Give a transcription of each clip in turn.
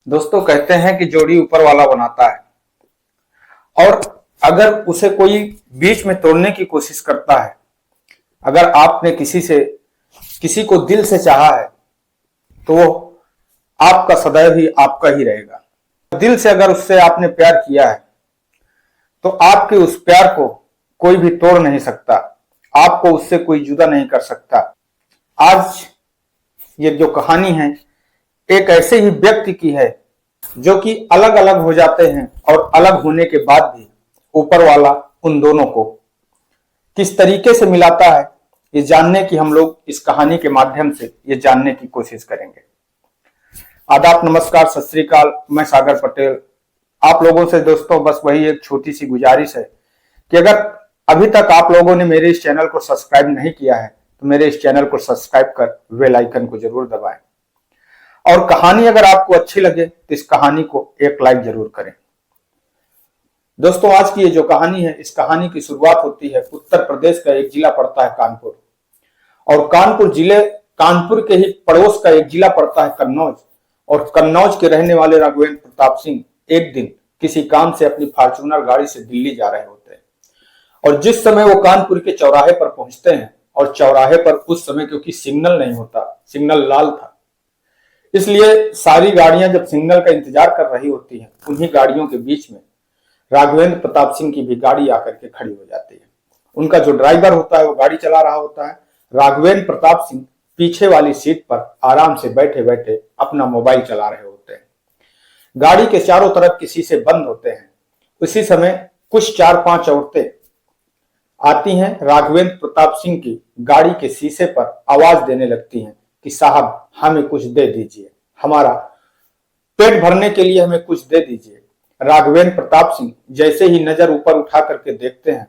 दोस्तों कहते हैं कि जोड़ी ऊपर वाला बनाता है। और अगर उसे कोई बीच में तोड़ने की कोशिश करता है, अगर आपने किसी को दिल से चाहा है तो वो आपका सदैव ही आपका ही रहेगा। दिल से अगर उससे आपने प्यार किया है तो आपके उस प्यार को कोई भी तोड़ नहीं सकता, आपको उससे कोई जुदा नहीं कर सकता। आज ये जो कहानी है एक ऐसे ही व्यक्ति की है जो कि अलग अलग हो जाते हैं और अलग होने के बाद भी ऊपर वाला उन दोनों को किस तरीके से मिलाता है, ये जानने की हम लोग इस कहानी के माध्यम से ये जानने की कोशिश करेंगे। आदाब, नमस्कार, सत श्री अकाल। मैं सागर पटेल आप लोगों से दोस्तों बस वही एक छोटी सी गुजारिश है कि अगर अभी तक आप लोगों ने मेरे इस चैनल को सब्सक्राइब नहीं किया है तो मेरे इस चैनल को सब्सक्राइब कर बेल आइकन को जरूर दबाएं और कहानी अगर आपको अच्छी लगे तो इस कहानी को एक लाइक जरूर करें। दोस्तों आज की ये जो कहानी है, इस कहानी की शुरुआत होती है उत्तर प्रदेश का एक जिला पड़ता है कानपुर, और कानपुर के ही पड़ोस का एक जिला पड़ता है कन्नौज। और कन्नौज के रहने वाले राघवेंद्र प्रताप सिंह एक दिन किसी काम से अपनी फॉर्च्यूनर गाड़ी से दिल्ली जा रहे होते हैं। और जिस समय वो कानपुर के चौराहे पर पहुंचते हैं, और चौराहे पर उस समय क्योंकि सिग्नल नहीं होता, सिग्नल लाल था, इसलिए सारी गाड़ियां जब सिग्नल का इंतजार कर रही होती हैं, उन्हीं गाड़ियों के बीच में राघवेंद्र प्रताप सिंह की भी गाड़ी आकर के खड़ी हो जाती है। उनका जो ड्राइवर होता है वो गाड़ी चला रहा होता है, राघवेंद्र प्रताप सिंह पीछे वाली सीट पर आराम से बैठे बैठे अपना मोबाइल चला रहे होते हैं। गाड़ी के चारों तरफ के शीशे बंद होते हैं। उसी समय कुछ 4-5 औरतें आती हैं, राघवेंद्र प्रताप सिंह की गाड़ी के शीशे पर आवाज देने लगती हैं कि साहब हमें कुछ दे दीजिए, हमारा पेट भरने के लिए हमें कुछ दे दीजिए। राघवेंद्र प्रताप सिंह जैसे ही नजर ऊपर उठा करके देखते हैं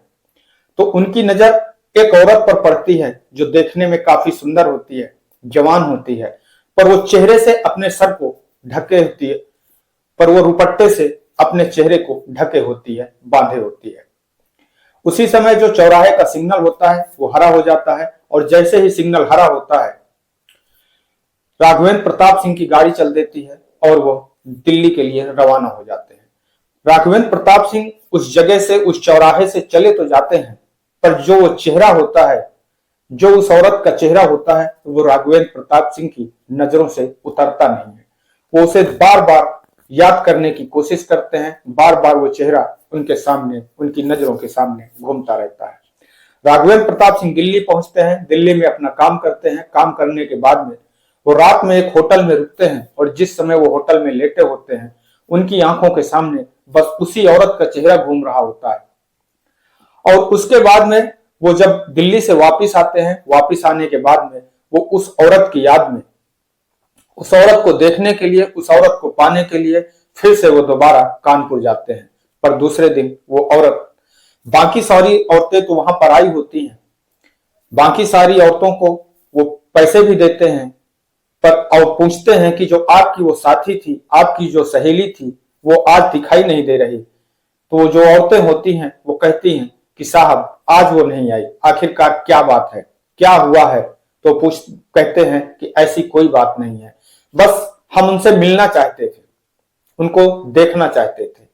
तो उनकी नजर एक औरत पर पड़ती है जो देखने में काफी सुंदर होती है, जवान होती है, पर वो चेहरे से अपने सर को ढके होती है, पर वो रुपट्टे से अपने चेहरे को ढके होती है, बांधे होती है। उसी समय जो चौराहे का सिग्नल होता है वो हरा हो जाता है, और जैसे ही सिग्नल हरा होता है राघवेंद्र प्रताप सिंह की गाड़ी चल देती है और वो दिल्ली के लिए रवाना हो जाते हैं। राघवेंद्र प्रताप सिंह उस जगह से, उस चौराहे से चले तो जाते हैं, पर जो वो चेहरा होता है, जो उस औरत का चेहरा होता है, वो राघवेंद्र प्रताप सिंह की नजरों से उतरता नहीं है। वो उसे बार बार याद करने की कोशिश करते हैं, बार बार वो चेहरा उनके सामने, उनकी नजरों के सामने घूमता रहता है। राघवेंद्र प्रताप सिंह दिल्ली पहुंचते हैं, दिल्ली में अपना काम करते हैं। काम करने के बाद में वो रात में एक होटल में रुकते हैं, और जिस समय वो होटल में लेटे होते हैं उनकी आंखों के सामने बस उसी औरत का चेहरा घूम रहा होता है। और उसके बाद में वो जब दिल्ली से वापस आते हैं, वापस आने के बाद में वो उस औरत की याद में, उस औरत को देखने के लिए, उस औरत को पाने के लिए फिर से वो दोबारा कानपुर जाते हैं। पर दूसरे दिन वो औरत, बाकी सारी औरतें तो वहां पर आई होती हैं, बाकी सारी औरतों को वो पैसे भी देते हैं, पर और पूछते हैं कि जो आपकी वो साथी थी, आपकी जो सहेली थी, वो आज दिखाई नहीं दे रही। तो जो औरतें होती हैं वो कहती हैं कि साहब आज वो नहीं आई, आखिरकार क्या बात है, क्या हुआ है? तो कहते हैं कि ऐसी कोई बात नहीं है, बस हम उनसे मिलना चाहते थे, उनको देखना चाहते थे।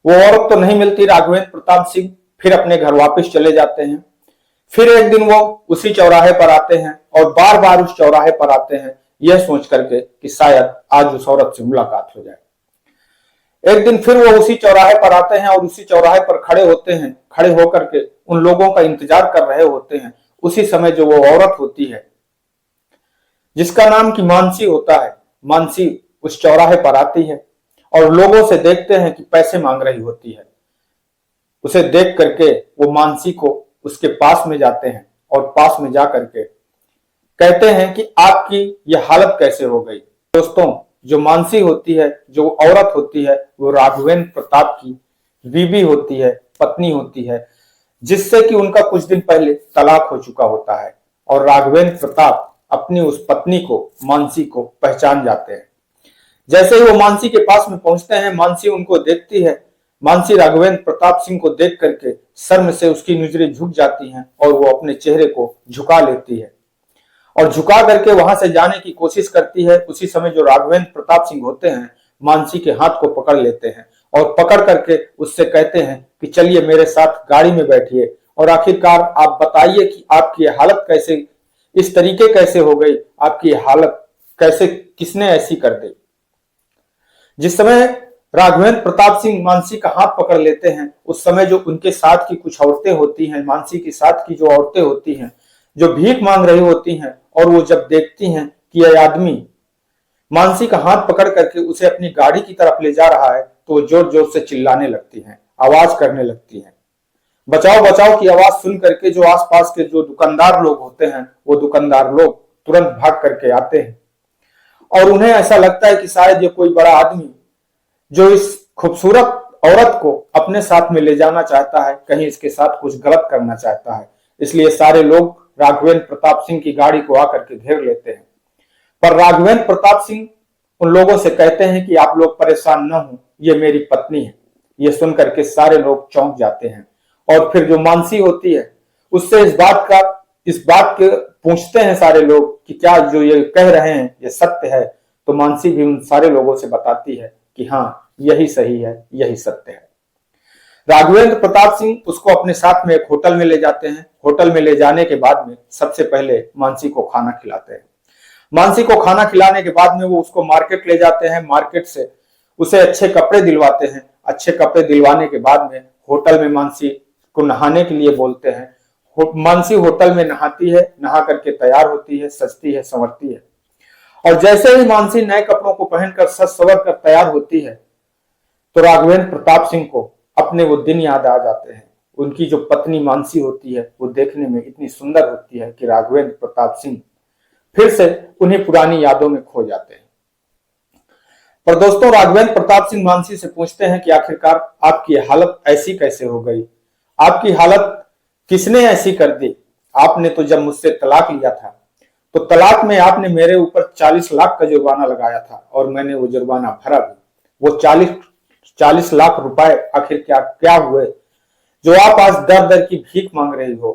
वो औरत तो नहीं मिलती। राघवेंद्र प्रताप सिंह फिर अपने घर वापस चले जाते हैं। फिर एक दिन वो उसी चौराहे पर आते हैं, और बार बार उस चौराहे पर आते हैं यह सोच करके कि शायद आज उस औरत से मुलाकात हो जाए। एक दिन फिर वो उसी चौराहे पर आते हैं और उसी चौराहे पर खड़े होते हैं। खड़े होकर के उन लोगों का इंतजार कर रहे होते हैं। उसी समय जो वो औरत होती है जिसका नाम की मानसी होता है, मानसी उस चौराहे पर आती है और लोगों से देखते हैं कि पैसे मांग रही होती है। उसे देख करके वो मानसी को उसके पास में जाते हैं और पास में जा करके कहते हैं कि आपकी यह हालत कैसे हो गई। दोस्तों जो मानसी होती है, जो औरत होती है, वो राघवेंद्र प्रताप की बीवी होती है, पत्नी होती है, जिससे कि उनका कुछ दिन पहले तलाक हो चुका होता है। और राघवेंद्र प्रताप अपनी उस पत्नी को, मानसी को पहचान जाते हैं। जैसे ही वो मानसी के पास में पहुंचते हैं, मानसी उनको देखती है। मानसी राघवेंद्र प्रताप सिंह को देख करके शर्म से उसकी नजरें झुक जाती हैं और वो अपने चेहरे को झुका लेती है। और झुका करके वहां से जाने की कोशिश करती है। उसी समय जो राघवेंद्र प्रताप सिंह होते हैं मानसी के हाथ को पकड़ लेते हैं और पकड़ करके उससे कहते हैं कि चलिए मेरे साथ गाड़ी में बैठिए और आखिरकार आप बताइए कि आपकी हालत कैसे, इस तरीके कैसे हो गई, आपकी हालत कैसे, किसने ऐसी कर दी। जिस समय राघवेंद्र प्रताप सिंह मानसी का हाथ पकड़ लेते हैं उस समय जो उनके साथ की कुछ औरतें होती हैं, मानसी के साथ की जो औरतें होती हैं जो भीख मांग रही होती हैं, और वो जब देखती हैं कि यह आदमी मानसी का हाथ पकड़ करके उसे अपनी गाड़ी की तरफ ले जा रहा है तो वो जोर जोर से चिल्लाने लगती हैं, आवाज करने लगती हैं। बचाओ बचाओ की आवाज सुन करके जो आसपास के जो दुकानदार लोग होते हैं वो दुकानदार लोग तुरंत भाग करके आते हैं और उन्हें ऐसा लगता है कि शायद ये कोई बड़ा आदमी जो इस खूबसूरत औरत को अपने साथ में ले जाना चाहता है, कहीं इसके साथ कुछ गलत करना चाहता है। इसलिए सारे लोग राघवेंद्र प्रताप सिंह की गाड़ी को आकर के घेर लेते हैं। पर राघवेंद्र प्रताप सिंह उन लोगों से कहते हैं कि आप लोग परेशान न हो, ये मेरी पत्नी है। ये सुन करके सारे लोग चौंक जाते हैं और फिर जो मानसी होती है उससे इस बात के पूछते हैं सारे लोग कि क्या जो ये कह रहे हैं ये सत्य है। तो मानसी भी उन सारे लोगों से बताती है कि हाँ यही सही है, यही सत्य है। राघवेंद्र प्रताप सिंह उसको अपने साथ में एक होटल में ले जाते हैं। होटल में ले जाने के बाद में सबसे पहले मानसी को खाना खिलाते हैं। मानसी को खाना खिलाने के बाद में वो उसको मार्केट ले जाते हैं। मार्केट से उसे अच्छे कपड़े दिलवाते हैं। अच्छे कपड़े दिलवाने के बाद में होटल में मानसी को नहाने के लिए बोलते हैं। मानसी होटल में नहाती है, नहा करके तैयार होती है, सजती है, संवरती है। और जैसे ही मानसी नए कपड़ों को पहनकर सज संवर कर तैयार होती है तो राघवेंद्र प्रताप सिंह को अपने वो दिन याद आ जाते हैं। उनकी जो पत्नी मानसी होती है वो देखने में इतनी सुंदर होती है कि राघवेंद्र प्रताप सिंह फिर से उन्हीं पुरानी यादों में खो जाते हैं। पर दोस्तों राघवेंद्र प्रताप सिंह मानसी से पूछते हैं कि आखिरकार आपकी हालत ऐसी कैसे हो गई, आपकी हालत किसने ऐसी कर दी। आपने तो जब मुझसे तलाक लिया था तो तलाक में आपने मेरे ऊपर 40 लाख का जुर्माना लगाया था और मैंने वो जुर्माना भरा भी। वो 40 लाख रुपए आखिर क्या हुए जो आप आज दर दर की भीख मांग रही हो,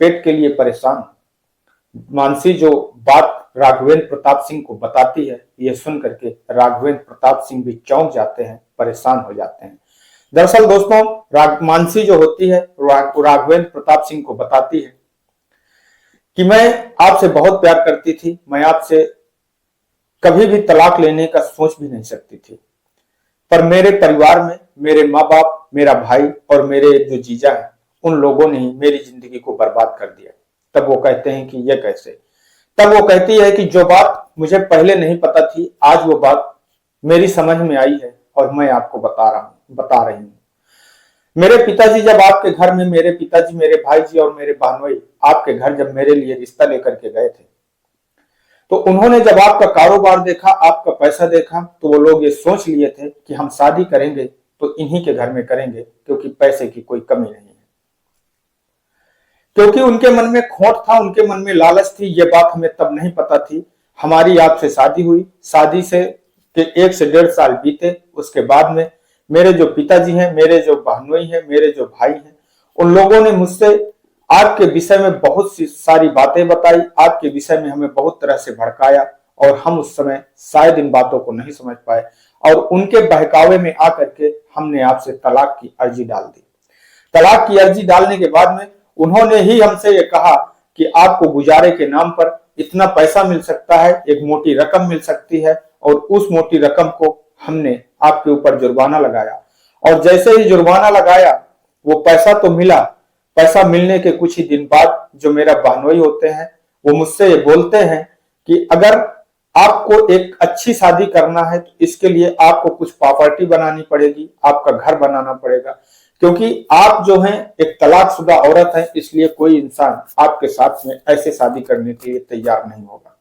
पेट के लिए परेशान। मानसी जो बात राघवेंद्र प्रताप सिंह को बताती है यह सुन करके राघवेंद्र प्रताप सिंह भी चौंक जाते हैं, परेशान हो जाते हैं। दरअसल दोस्तों मानसी जो होती है राघवेंद्र प्रताप सिंह को बताती है कि मैं आपसे बहुत प्यार करती थी, मैं आपसे कभी भी तलाक लेने का सोच भी नहीं सकती थी, पर मेरे परिवार में मेरे माँ बाप, मेरा भाई और मेरे जो जीजा है उन लोगों ने ही मेरी जिंदगी को बर्बाद कर दिया। तब वो कहते हैं कि ये कैसे। तब वो कहती है कि जो बात मुझे पहले नहीं पता थी आज वो बात मेरी समझ में आई है और मैं आपको बता रही हूँ। मेरे पिताजी जब आपके घर में, मेरे पिताजी, मेरे भाई जी और मेरे बहनोई आपके घर जब मेरे लिए रिश्ता लेकर के गए थे तो उन्होंने जब आपका कारोबार देखा, आपका पैसा देखा तो वो लोग ये सोच लिए थे कि हम शादी करेंगे तो इन्हीं के घर में करेंगे क्योंकि पैसे की कोई कमी नहीं है। क्योंकि उनके मन में खोट था, उनके मन में लालच थी। ये बात हमें तब नहीं पता थी। हमारी आपसे शादी हुई, शादी से के 1 से 1.5 साल बीते। उसके बाद में मेरे जो पिताजी हैं, मेरे जो बहनोई हैं, मेरे जो भाई हैं, उन लोगों ने मुझसे आपके विषय में बहुत सी सारी बातें बताई, आपके विषय में हमें बहुत तरह से भड़काया और हम उस समय शायद इन बातों को नहीं समझ पाए और उनके बहकावे में आकर के हमने आपसे तलाक की अर्जी डाल दी। तलाक की अर्जी डालने के बाद में उन्होंने ही हमसे ये कहा कि आपको गुजारे के नाम पर इतना पैसा मिल सकता है, एक मोटी रकम मिल सकती है और उस मोटी रकम को हमने आपके ऊपर जुर्माना लगाया। और जैसे ही जुर्माना लगाया वो पैसा तो मिला, पैसा मिलने के कुछ ही दिन बाद जो मेरा बहनोई होते हैं वो मुझसे ये बोलते हैं कि अगर आपको एक अच्छी शादी करना है तो इसके लिए आपको कुछ प्रॉपर्टी बनानी पड़ेगी, आपका घर बनाना पड़ेगा, क्योंकि आप जो हैं एक तलाकशुदा औरत है, इसलिए कोई इंसान आपके साथ में ऐसे शादी करने के लिए तैयार नहीं होगा।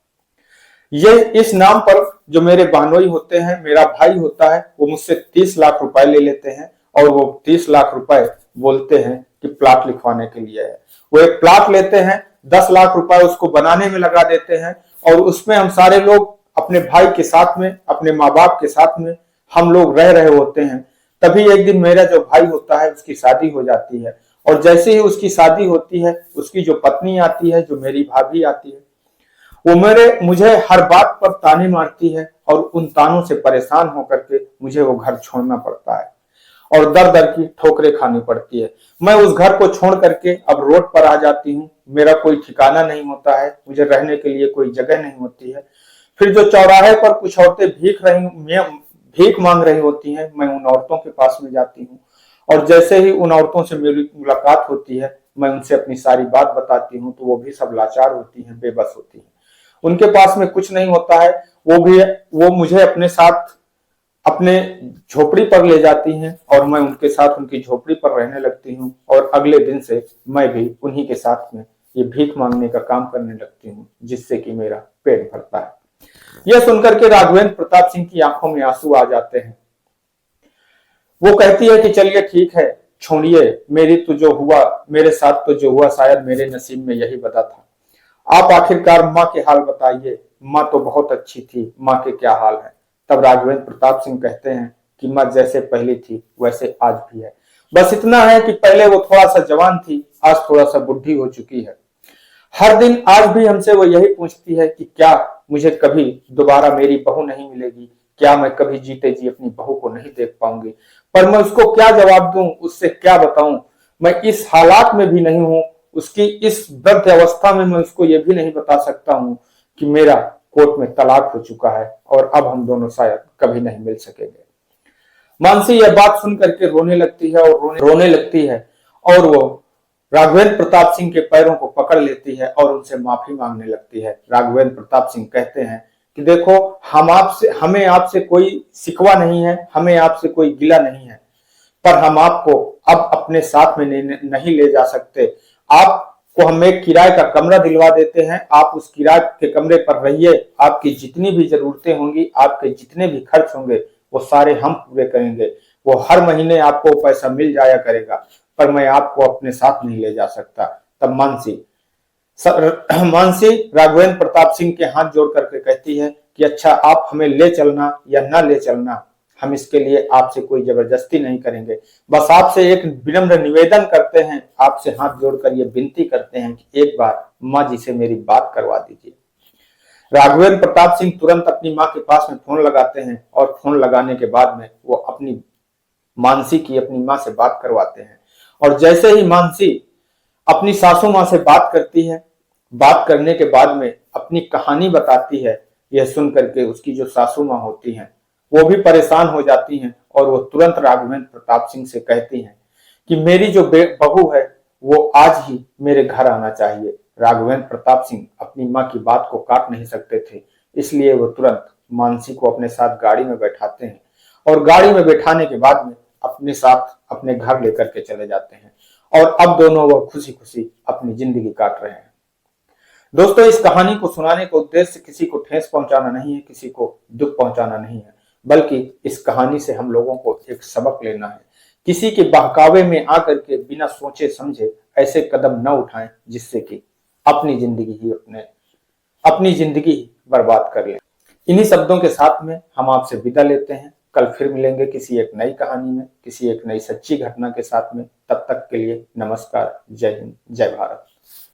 ये इस नाम पर जो मेरे बहनोई होते हैं, मेरा भाई होता है, वो मुझसे 30 लाख रुपए ले लेते हैं और वो 30 लाख रुपए बोलते हैं कि प्लाट लिखवाने के लिए है। वो एक प्लाट लेते हैं, 10 लाख रुपए उसको बनाने में लगा देते हैं और उसमें हम सारे लोग अपने भाई के साथ में, अपने माँ बाप के साथ में हम लोग रह रहे होते हैं। तभी एक दिन मेरा जो भाई होता है उसकी शादी हो जाती है और जैसे ही उसकी शादी होती है उसकी जो पत्नी आती है, जो मेरी भाभी आती है, वो मुझे हर बात पर ताने मारती है और उन तानों से परेशान होकर के मुझे वो घर छोड़ना पड़ता है और दर दर की ठोकरें खानी पड़ती है। मैं उस घर को छोड़ करके अब रोड पर आ जाती हूँ। मेरा कोई ठिकाना नहीं होता है, मुझे रहने के लिए कोई जगह नहीं होती है। फिर जो चौराहे पर कुछ औरतें भीख मांग रही होती हैं, मैं उन औरतों के पास में जाती हूँ और जैसे ही उन औरतों से मेरी मुलाकात होती है, मैं उनसे अपनी सारी बात बताती हूँ तो वो भी सब लाचार होती हैं, बेबस होती हैं। उनके पास में कुछ नहीं होता है, वो मुझे अपने साथ अपने झोपड़ी पर ले जाती हैं और मैं उनके साथ उनकी झोपड़ी पर रहने लगती हूँ और अगले दिन से मैं भी उन्हीं के साथ में ये भीख मांगने का काम करने लगती हूँ, जिससे कि मेरा पेट भरता है। यह सुनकर के राघवेंद्र प्रताप सिंह की आंखों में आंसू आ जाते हैं। वो कहती है कि चलिए ठीक है, छोड़िए, मेरे साथ तो जो हुआ शायद मेरे नसीब में यही बता था। आप आखिरकार माँ के हाल बताइए, माँ तो बहुत अच्छी थी, माँ के क्या हाल है। तब राघवेंद्र प्रताप सिंह कहते हैं कि माँ जैसे पहले थी वैसे आज भी है, बस इतना है कि पहले वो थोड़ा सा जवान थी, आज थोड़ा सा बुढ़ी हो चुकी है। हर दिन आज भी हमसे वो यही पूछती है कि क्या मुझे कभी दोबारा मेरी बहू नहीं मिलेगी, क्या मैं कभी जीते जी अपनी बहू को नहीं देख पाऊंगी। पर मैं उसको क्या जवाब दूं, उससे क्या बताऊं। मैं इस हालात में भी नहीं हूं, उसकी इस वृद्ध अवस्था में मैं उसको ये भी नहीं बता सकता हूं कि मेरा कोर्ट में तलाक हो चुका है और अब हम दोनों शायद कभी नहीं मिल सकेंगे। मानसी यह बात सुन करके रोने लगती है और रोने लगती है और वो राघवेंद्र प्रताप सिंह के पैरों को पकड़ लेती है और उनसे माफी मांगने लगती है। राघवेंद्र प्रताप सिंह कहते हैं कि देखो, हमें आपसे कोई शिकवा नहीं है, हमें आपसे कोई गिला नहीं है, पर हम आपको अब अपने साथ में नहीं ले जा सकते। आपको हम एक किराए का कमरा दिलवा देते हैं, आप उस किराए के कमरे पर रहिए, आपकी जितनी भी जरूरतें होंगी, आपके जितने भी खर्च होंगे वो सारे हम पूरे करेंगे। वो हर महीने आपको पैसा मिल जाया करेगा, पर मैं आपको अपने साथ नहीं ले जा सकता। तब मानसी राघवेंद्र प्रताप सिंह के हाथ जोड़ करके कहती है कि अच्छा, आप हमें ले चलना या ना ले चलना, हम इसके लिए आपसे कोई जबरदस्ती नहीं करेंगे, बस आपसे एक विनम्र निवेदन करते हैं, आपसे हाथ जोड़कर ये विनती करते हैं कि एक बार माँ जी से मेरी बात करवा दीजिए। राघवेंद्र प्रताप सिंह तुरंत अपनी माँ के पास में फोन लगाते हैं और फोन लगाने के बाद में वो अपनी माँ से बात करवाते हैं। और जैसे ही मानसी अपनी सासू माँ से बात करती है, बात करने के बाद में अपनी कहानी बताती है, यह सुन करके उसकी जो सासू माँ होती हैं वो भी परेशान हो जाती हैं और वो तुरंत राघवेंद्र प्रताप सिंह से कहती हैं कि मेरी जो बहू है वो आज ही मेरे घर आना चाहिए। राघवेंद्र प्रताप सिंह अपनी माँ की बात को काट नहीं सकते थे, इसलिए वो तुरंत मानसी को अपने साथ गाड़ी में बैठाते हैं और गाड़ी में बैठाने के बाद में अपने साथ अपने घर लेकर के चले जाते हैं और अब दोनों वो खुशी खुशी अपनी जिंदगी काट रहे हैं। दोस्तों, इस कहानी को सुनाने का उद्देश्य किसी को ठेस पहुंचाना नहीं है, किसी को दुख पहुंचाना नहीं है, बल्कि इस कहानी से हम लोगों को एक सबक लेना है। किसी के बहकावे में आकर के बिना सोचे समझे ऐसे कदम न उठाएं जिससे कि अपनी जिंदगी ही बर्बाद कर लें। इन्हीं शब्दों के साथ में हम आपसे विदा लेते हैं। कल फिर मिलेंगे किसी एक नई कहानी में, किसी एक नई सच्ची घटना के साथ में। तब तक के लिए नमस्कार, जय हिंद, जय भारत।